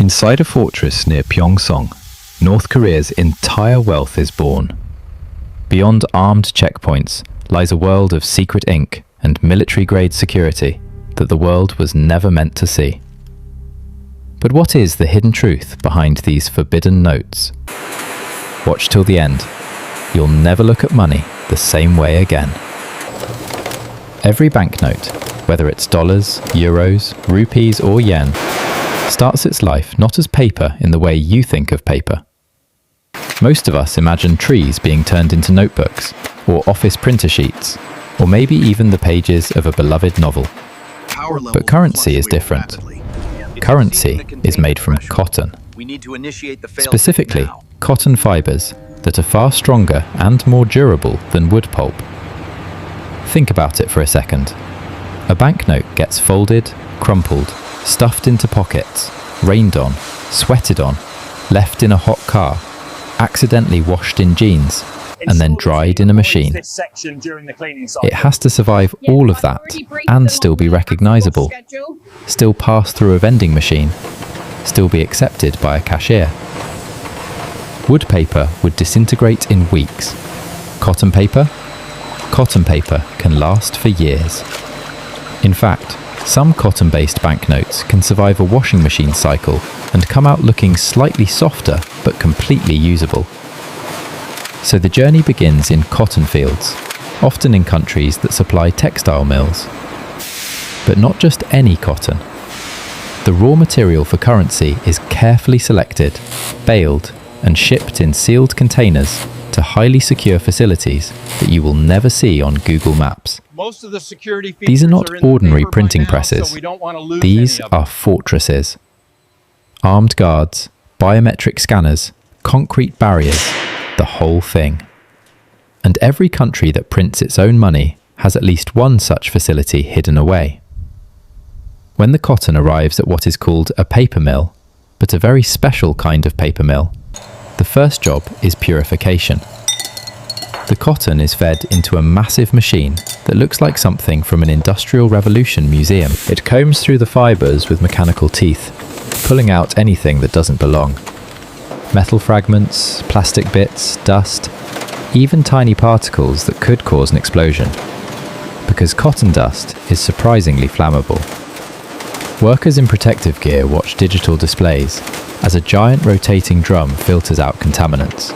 Inside a fortress near Pyeongseong, North Korea's entire wealth is born. Beyond armed checkpoints lies a world of secret ink and military-grade security that the world was never meant to see. But what is the hidden truth behind these forbidden notes? Watch till the end. You'll never look at money the same way again. Every banknote, whether it's dollars, euros, rupees or yen, starts its life not as paper in the way you think of paper. Most of us imagine trees being turned into notebooks, or office printer sheets, or maybe even the pages of a beloved novel. But currency is different. Currency is made from cotton. Specifically, cotton fibers that are far stronger and more durable than wood pulp. Think about it for a second. A banknote gets folded, crumpled, stuffed into pockets, rained on, sweated on, left in a hot car, accidentally washed in jeans, and then dried in a machine. It has to survive all of that and still be recognizable, still pass through a vending machine, still be accepted by a cashier. Wood paper would disintegrate in weeks. Cotton paper? Cotton paper can last for years. In fact, some cotton-based banknotes can survive a washing machine cycle and come out looking slightly softer but completely usable. So the journey begins in cotton fields, often in countries that supply textile mills. But not just any cotton. The raw material for currency is carefully selected, baled, and shipped in sealed containers to highly secure facilities that you will never see on Google Maps. These are not ordinary printing presses. These are fortresses. Armed guards, biometric scanners, concrete barriers, the whole thing. And every country that prints its own money has at least one such facility hidden away. When the cotton arrives at what is called a paper mill, but a very special kind of paper mill, the first job is purification. The cotton is fed into a massive machine that looks like something from an Industrial Revolution museum. It combs through the fibers with mechanical teeth, pulling out anything that doesn't belong. Metal fragments, plastic bits, dust, even tiny particles that could cause an explosion. Because cotton dust is surprisingly flammable. Workers in protective gear watch digital displays as a giant rotating drum filters out contaminants.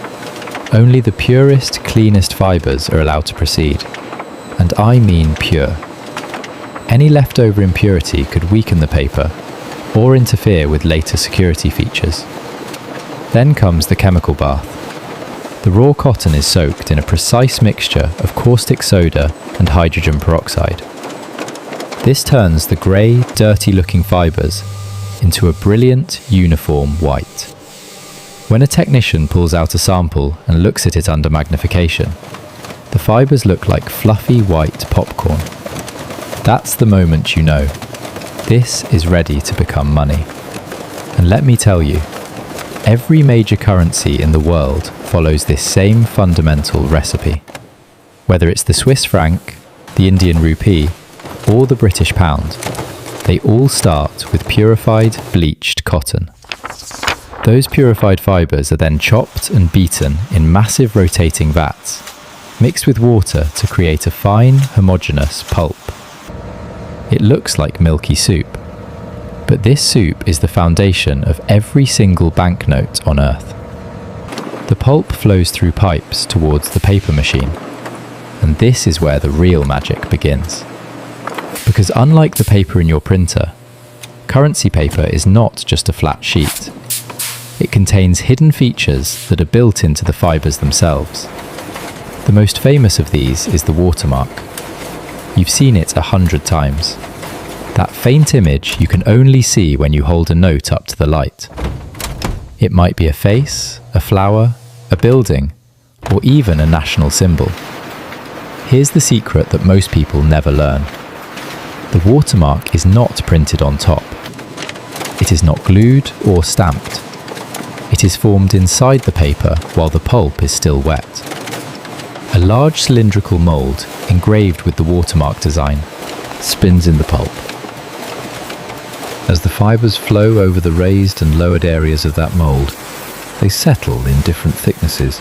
Only the purest, cleanest fibers are allowed to proceed. And I mean pure. Any leftover impurity could weaken the paper or interfere with later security features. Then comes the chemical bath. The raw cotton is soaked in a precise mixture of caustic soda and hydrogen peroxide. This turns the grey, dirty-looking fibers into a brilliant, uniform white. When a technician pulls out a sample and looks at it under magnification, the fibers look like fluffy white popcorn. That's the moment you know. This is ready to become money. And let me tell you, every major currency in the world follows this same fundamental recipe. Whether it's the Swiss franc, the Indian rupee, or the British pound, they all start with purified, bleached cotton. Those purified fibers are then chopped and beaten in massive rotating vats, mixed with water to create a fine, homogeneous pulp. It looks like milky soup, but this soup is the foundation of every single banknote on Earth. The pulp flows through pipes towards the paper machine, and this is where the real magic begins. Because unlike the paper in your printer, currency paper is not just a flat sheet. It contains hidden features that are built into the fibers themselves. The most famous of these is the watermark. You've seen it 100 times. That faint image you can only see when you hold a note up to the light. It might be a face, a flower, a building, or even a national symbol. Here's the secret that most people never learn. The watermark is not printed on top. It is not glued or stamped. It is formed inside the paper while the pulp is still wet. A large cylindrical mould, engraved with the watermark design, spins in the pulp. As the fibers flow over the raised and lowered areas of that mold, they settle in different thicknesses.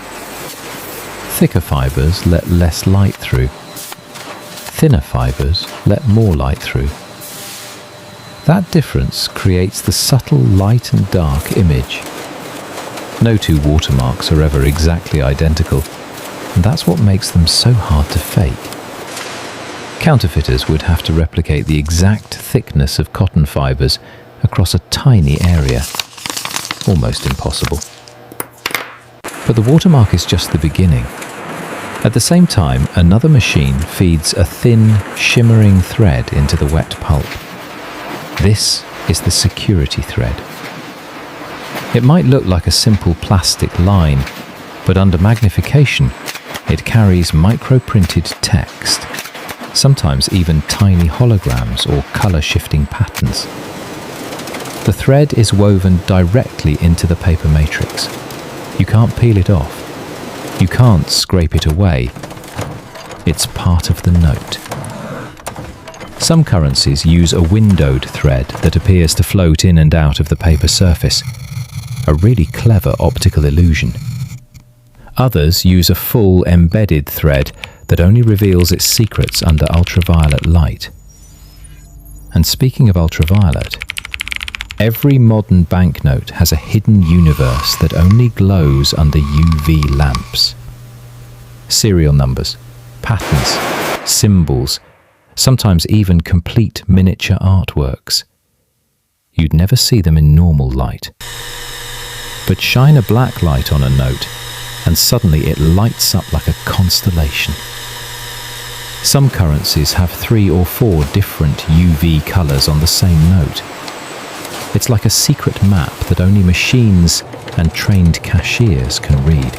Thicker fibers let less light through. Thinner fibers let more light through. That difference creates the subtle light and dark image. No two watermarks are ever exactly identical, and that's what makes them so hard to fake. Counterfeiters would have to replicate the exact thickness of cotton fibers across a tiny area. Almost impossible. But the watermark is just the beginning. At the same time, another machine feeds a thin, shimmering thread into the wet pulp. This is the security thread. It might look like a simple plastic line, but under magnification, it carries micro-printed text, sometimes even tiny holograms or color-shifting patterns. The thread is woven directly into the paper matrix. You can't peel it off. You can't scrape it away. It's part of the note. Some currencies use a windowed thread that appears to float in and out of the paper surface. A really clever optical illusion. Others use a full embedded thread that only reveals its secrets under ultraviolet light. And speaking of ultraviolet, every modern banknote has a hidden universe that only glows under UV lamps. Serial numbers, patterns, symbols, sometimes even complete miniature artworks. You'd never see them in normal light. But shine a black light on a note, and suddenly it lights up like a constellation. Some currencies have 3 or 4 different UV colours on the same note. It's like a secret map that only machines and trained cashiers can read.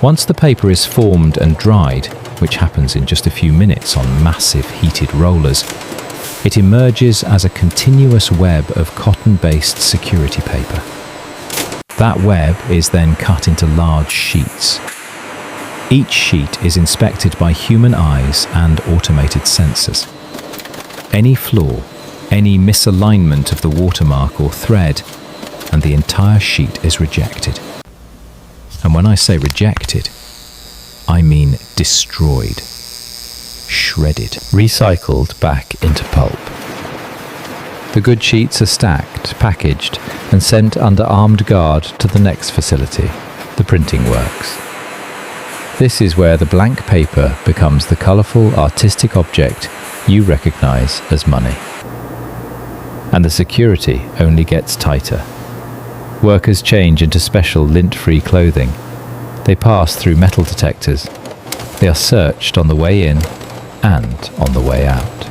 Once the paper is formed and dried, which happens in just a few minutes on massive heated rollers, it emerges as a continuous web of cotton-based security paper. That web is then cut into large sheets. Each sheet is inspected by human eyes and automated sensors. Any flaw, any misalignment of the watermark or thread, and the entire sheet is rejected. And when I say rejected, I mean destroyed, shredded, recycled back into pulp. The good sheets are stacked, packaged, and sent under armed guard to the next facility, the printing works. This is where the blank paper becomes the colourful artistic object you recognise as money. And the security only gets tighter. Workers change into special lint-free clothing. They pass through metal detectors. They are searched on the way in and on the way out.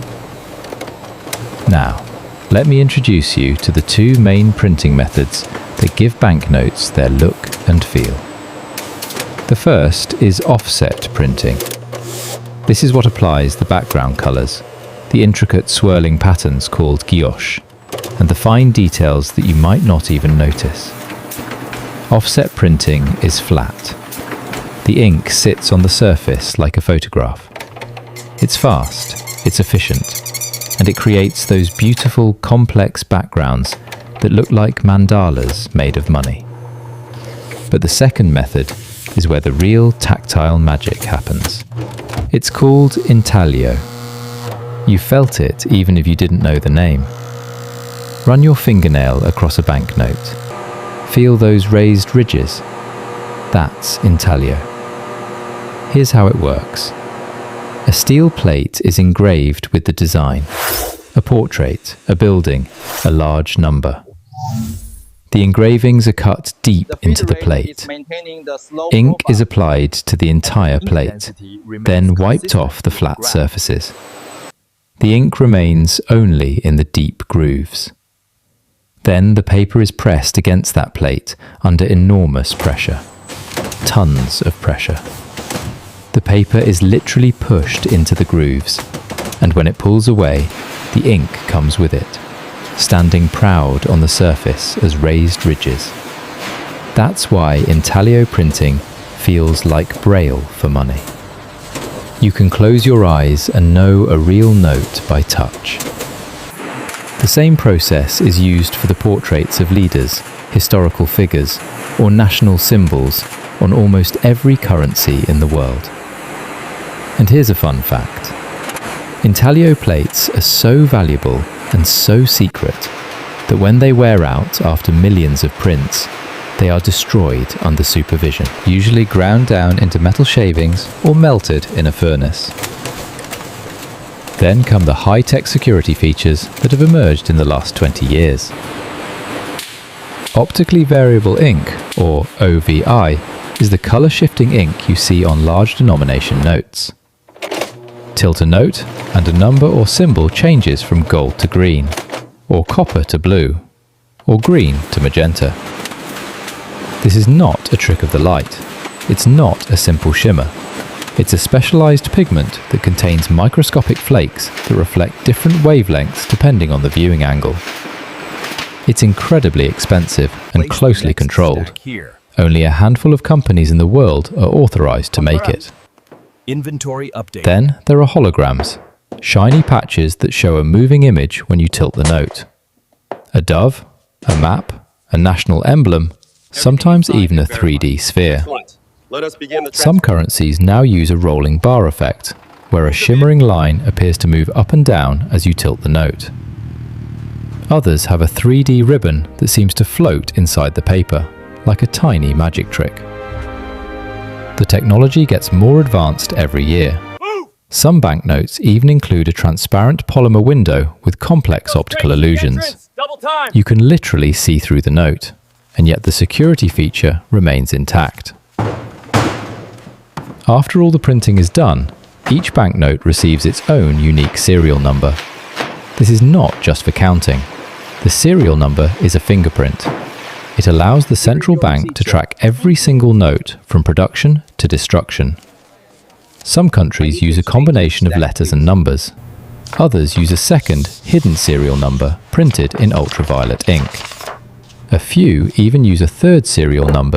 Now, let me introduce you to the 2 main printing methods that give banknotes their look and feel. The first is offset printing. This is what applies the background colours, the intricate swirling patterns called gouache, and the fine details that you might not even notice. Offset printing is flat. The ink sits on the surface like a photograph. It's fast, it's efficient, and it creates those beautiful, complex backgrounds that look like mandalas made of money. But the second method is where the real tactile magic happens. It's called intaglio. You felt it even if you didn't know the name. Run your fingernail across a banknote. Feel those raised ridges. That's intaglio. Here's how it works. A steel plate is engraved with the design. A portrait, a building, a large number. The engravings are cut deep into the plate. Ink is applied to the entire plate, then wiped off the flat surfaces. The ink remains only in the deep grooves. Then the paper is pressed against that plate under enormous pressure. Tons of pressure. The paper is literally pushed into the grooves, and when it pulls away, the ink comes with it, standing proud on the surface as raised ridges. That's why intaglio printing feels like Braille for money. You can close your eyes and know a real note by touch. The same process is used for the portraits of leaders, historical figures, or national symbols on almost every currency in the world. And here's a fun fact. Intaglio plates are so valuable and so secret that when they wear out after millions of prints, they are destroyed under supervision, usually ground down into metal shavings or melted in a furnace. Then come the high-tech security features that have emerged in the last 20 years. Optically variable ink, or OVI, is the color-shifting ink you see on large denomination notes. Tilt a note, and a number or symbol changes from gold to green, or copper to blue, or green to magenta. This is not a trick of the light. It's not a simple shimmer. It's a specialized pigment that contains microscopic flakes that reflect different wavelengths depending on the viewing angle. It's incredibly expensive and closely controlled. Only a handful of companies in the world are authorized to make it. Inventory update. Then there are holograms, shiny patches that show a moving image when you tilt the note. A dove, a map, a national emblem, sometimes even a 3D sphere. Some currencies now use a rolling bar effect, where a shimmering line appears to move up and down as you tilt the note. Others have a 3D ribbon that seems to float inside the paper, like a tiny magic trick. The technology gets more advanced every year. Some banknotes even include a transparent polymer window with complex optical illusions. You can literally see through the note, and yet the security feature remains intact. After all the printing is done, each banknote receives its own unique serial number. This is not just for counting. The serial number is a fingerprint. It allows the central bank to track every single note from production to destruction. Some countries use a combination of letters and numbers. Others use a second, hidden serial number printed in ultraviolet ink. A few even use a third serial number